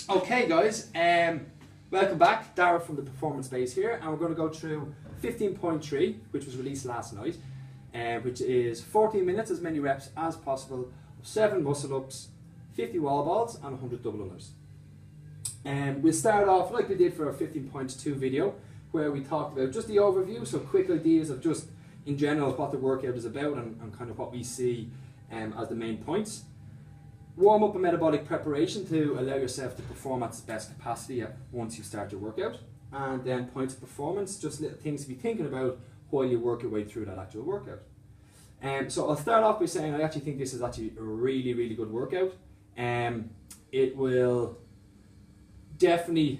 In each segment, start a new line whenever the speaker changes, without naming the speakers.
Okay guys, welcome back. Dara from the Performance Base here, and we're going to go through 15.3, which was released last night, which is 14 minutes, as many reps as possible, 7 muscle ups, 50 wall balls and 100 double unders. We'll start off like we did for our 15.2 video, where we talked about just the overview, so quick ideas of just in general what the workout is about and kind of what we see as the main points. Warm up and metabolic preparation to allow yourself to perform at its best capacity once you start your workout. And then points of performance, just little things to be thinking about while you work your way through that actual workout. So I'll start off by saying I actually think this is actually a really, really good workout. It will definitely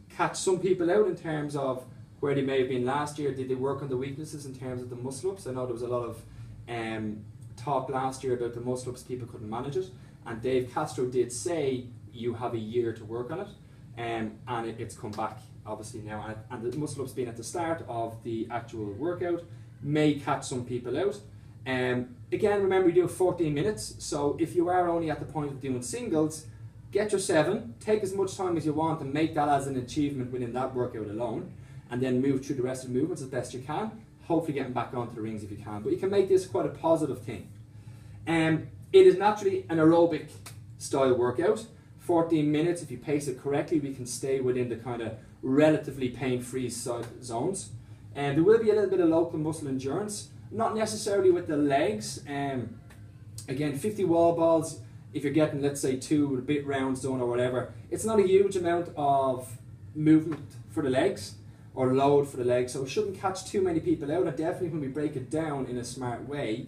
catch some people out in terms of where they may have been last year. Did they work on the weaknesses in terms of the muscle ups? I know there was a lot of talk last year about the muscle ups, people couldn't manage it, and Dave Castro did say you have a year to work on it, and it's come back obviously now, and the muscle ups being at the start of the actual workout may catch some people out. Again, remember you do 14 minutes, so if you are only at the point of doing singles, get your 7, take as much time as you want and make that as an achievement within that workout alone, and then move through the rest of the movements as best you can, hopefully getting back onto the rings if you can. But you can make this quite a positive thing. It is naturally an aerobic style workout. 14 minutes, if you pace it correctly, we can stay within the kind of relatively pain-free zones. And there will be a little bit of local muscle endurance, not necessarily with the legs. Again, 50 wall balls, if you're getting, let's say, 2 with a bit rounds done or whatever, it's not a huge amount of movement for the legs or load for the legs, so it shouldn't catch too many people out. And definitely when we break it down in a smart way,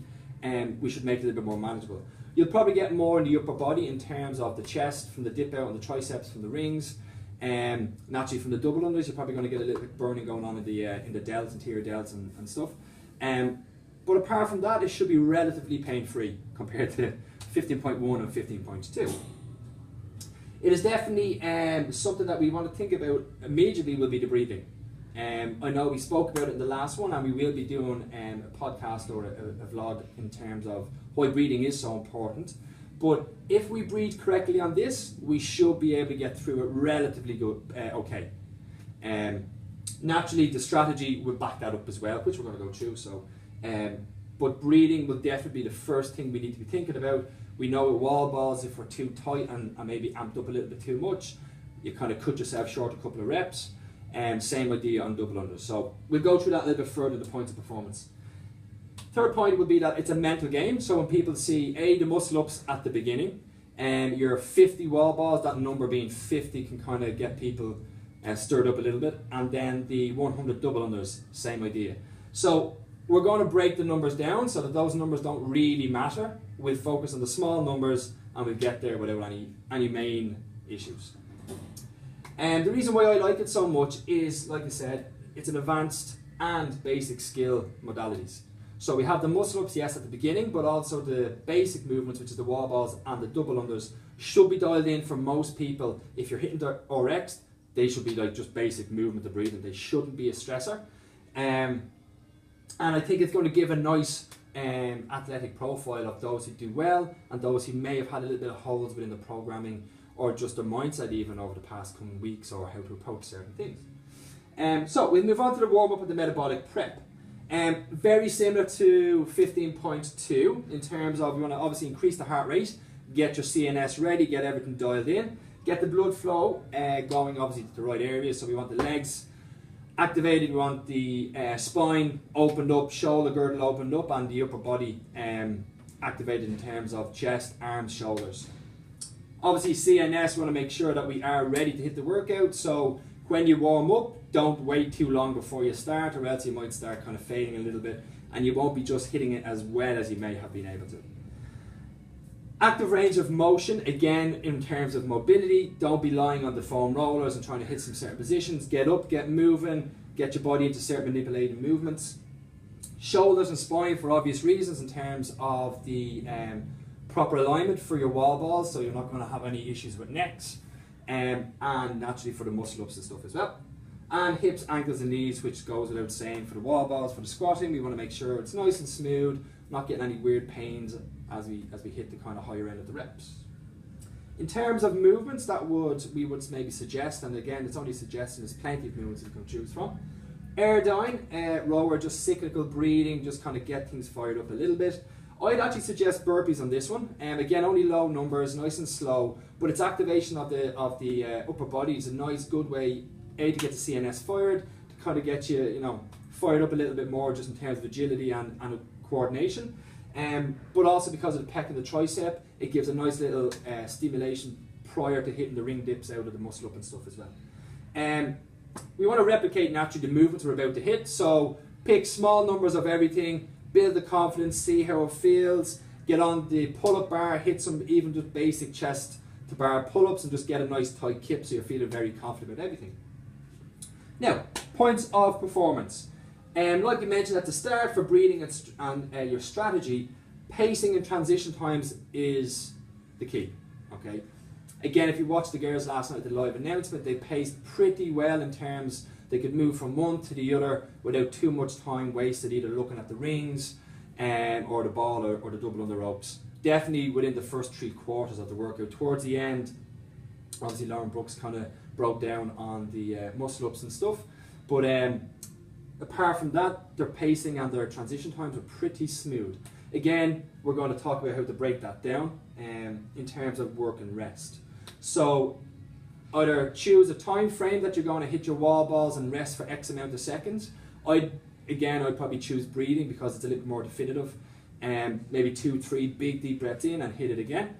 we should make it a little bit more manageable. You'll probably get more in the upper body in terms of the chest from the dip out and the triceps from the rings. Naturally from the double unders, you're probably going to get a little bit burning going on in the delts, interior delts and stuff. But apart from that, it should be relatively pain-free compared to 15.1 and 15.2. It is definitely something that we want to think about immediately will be the breathing. I know we spoke about it in the last one, and we will be doing a podcast or a vlog in terms of why breathing is so important. But if we breathe correctly on this, we should be able to get through it relatively good, okay. Naturally, the strategy will back that up as well, which we're going to go through. So, but breathing will definitely be the first thing we need to be thinking about. We know with wall balls, if we're too tight and maybe amped up a little bit too much, you kind of cut yourself short a couple of reps. Same idea on double unders. So we'll go through that a little bit further, the points of performance. Third point would be that it's a mental game. So when people see the muscle ups at the beginning, and your 50 wall balls, that number being 50 can kind of get people stirred up a little bit, and then the 100 double unders, same idea. So we're going to break the numbers down so that those numbers don't really matter. We'll focus on the small numbers and we'll get there without any main issues. And the reason why I like it so much is, like I said, it's an advanced and basic skill modalities. So we have the muscle ups, yes, at the beginning, but also the basic movements, which is the wall balls and the double unders, should be dialed in for most people. If you're hitting the RX, they should be like just basic movement of breathing. They shouldn't be a stressor. And I think it's going to give a nice athletic profile of those who do well and those who may have had a little bit of holes within the programming or just a mindset even over the past coming weeks or how to approach certain things. So we'll move on to the warm-up and the metabolic prep. Very similar to 15.2 in terms of you want to obviously increase the heart rate, get your CNS ready, get everything dialed in, get the blood flow going obviously to the right areas. So we want the legs activated, we want the spine opened up, shoulder girdle opened up, and the upper body activated in terms of chest, arms, shoulders. Obviously CNS, we want to make sure that we are ready to hit the workout, so when you warm up, don't wait too long before you start, or else you might start kind of fading a little bit and you won't be just hitting it as well as you may have been able to. Active range of motion, again in terms of mobility, don't be lying on the foam rollers and trying to hit some certain positions. Get up, get moving, get your body into certain manipulated movements. Shoulders and spine for obvious reasons in terms of the proper alignment for your wall balls, so you're not going to have any issues with necks, and naturally for the muscle ups and stuff as well. And hips, ankles and knees, which goes without saying for the wall balls. For the squatting, we want to make sure it's nice and smooth, not getting any weird pains as we hit the kind of higher end of the reps. In terms of movements that we would maybe suggest, and again it's only suggesting, there's plenty of movements you can choose from. Airdyne, rower, just cyclical breathing, just kind of get things fired up a little bit. I'd actually suggest burpees on this one. Again, only low numbers, nice and slow, but its activation of the upper body is a nice, good way, A, to get the CNS fired, to kind of get you, fired up a little bit more just in terms of agility and coordination. But also because of the pec and the tricep, it gives a nice little stimulation prior to hitting the ring dips out of the muscle up and stuff as well. We want to replicate naturally the movements we're about to hit, so pick small numbers of everything, build the confidence, see how it feels, get on the pull-up bar, hit some even just basic chest to bar pull-ups and just get a nice tight kip so you're feeling very confident about everything. Now, points of performance. Like we mentioned at the start, for breathing and your strategy, pacing and transition times is the key. Okay. Again, if you watched the girls last night at the live announcement, they paced pretty well in terms they could move from one to the other without too much time wasted either looking at the rings or the ball or the double under ropes. Definitely within the first 3/4 of the workout. Towards the end, obviously Lauren Brooks kind of broke down on the muscle ups and stuff, but apart from that, their pacing and their transition times were pretty smooth. Again, we're going to talk about how to break that down in terms of work and rest. So either choose a time frame that you're going to hit your wall balls and rest for X amount of seconds. I'd probably choose breathing because it's a little more definitive. Maybe 2-3 big deep breaths in and hit it again.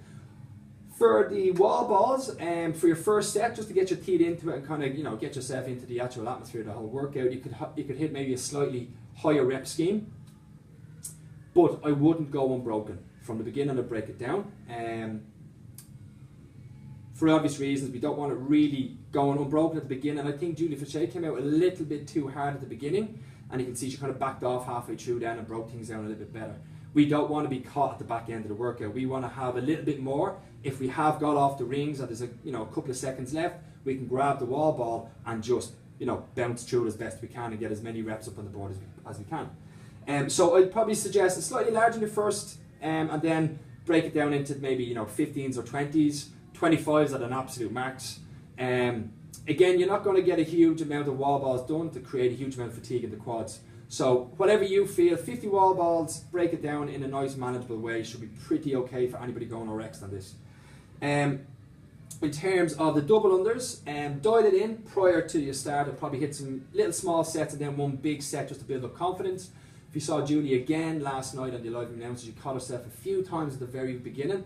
For the wall balls, for your first set, just to get your teeth into it and kind of get yourself into the actual atmosphere of the whole workout, you could hit maybe a slightly higher rep scheme, but I wouldn't go unbroken from the beginning. I'd break it down. For obvious reasons, we don't want it really going unbroken at the beginning. And I think Julie Fauché came out a little bit too hard at the beginning, and you can see she kind of backed off halfway through then and broke things down a little bit better. We don't want to be caught at the back end of the workout. We want to have a little bit more. If we have got off the rings and there's a couple of seconds left, we can grab the wall ball and just bounce through it as best we can and get as many reps up on the board as we can. So I'd probably suggest a slightly larger in the first, and then break it down into maybe 15s or 20s, 25s at an absolute max. Again, you're not going to get a huge amount of wall balls done to create a huge amount of fatigue in the quads. So whatever you feel, 50 wall balls, break it down in a nice manageable way, should be pretty okay for anybody going RX on this. In terms of the double unders, dial it in prior to your start. I'll probably hit some little small sets and then one big set just to build up confidence. If you saw Julie again last night on the live announcement, she caught herself a few times at the very beginning.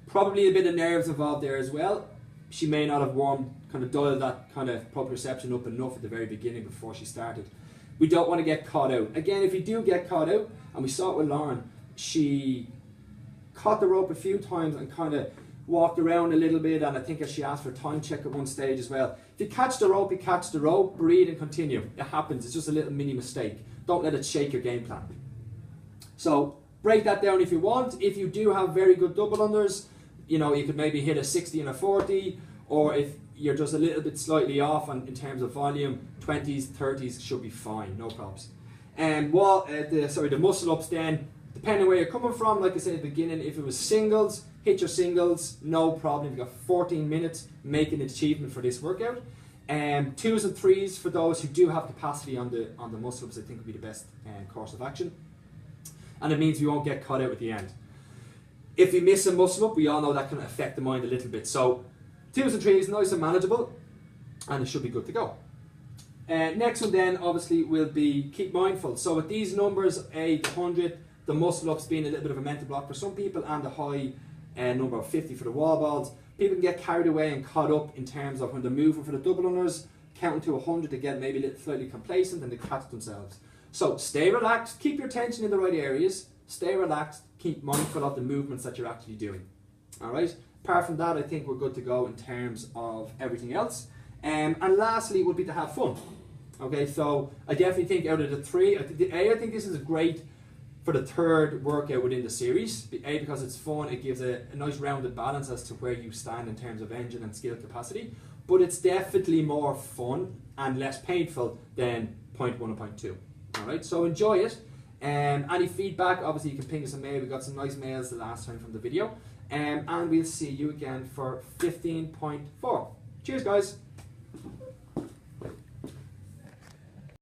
Probably a bit of nerves involved there as well. She may not have dialed that kind of proprioception up enough at the very beginning before she started. We don't want to get caught out. Again, if you do get caught out, and we saw it with Lauren, she caught the rope a few times and kind of walked around a little bit, and I think she asked for a time check at one stage as well. If you catch the rope, you catch the rope, breathe and continue. It happens, it's just a little mini mistake. Don't let it shake your game plan. So break that down if you want. If you do have very good double unders, you could maybe hit a 60 and a 40, or if you're just a little bit slightly off in terms of volume, 20s, 30s should be fine, no problems. And the muscle ups then, depending where you're coming from, like I said at the beginning, if it was singles, hit your singles, no problem. You've got 14 minutes, make an achievement for this workout. 2s and 3s for those who do have capacity on the muscle ups, I think would be the best course of action. And it means we won't get caught out at the end. If you miss a muscle up, we all know that can affect the mind a little bit. So 2s and 3s, nice and manageable, and it should be good to go. Next one then obviously will be keep mindful. So with these numbers, 100, the muscle ups being a little bit of a mental block for some people, and the high number of 50 for the wall balls, people can get carried away and caught up in terms of when they're moving for the double unders, counting to 100 to get maybe a little slightly complacent and they catch themselves. So stay relaxed, keep your attention in the right areas, stay relaxed, keep mindful of the movements that you're actually doing. Alright, apart from that, I think we're good to go in terms of everything else. And lastly would be to have fun. Okay, so I definitely think out of the three, I think this is great for the third workout within the series. A, because it's fun, it gives a nice rounded balance as to where you stand in terms of engine and skill capacity, but it's definitely more fun and less painful than point 1 and point 2. Alright, so enjoy it. Any feedback, obviously you can ping us a mail. We got some nice mails the last time from the video. and we'll see you again for 15.4. Cheers, guys.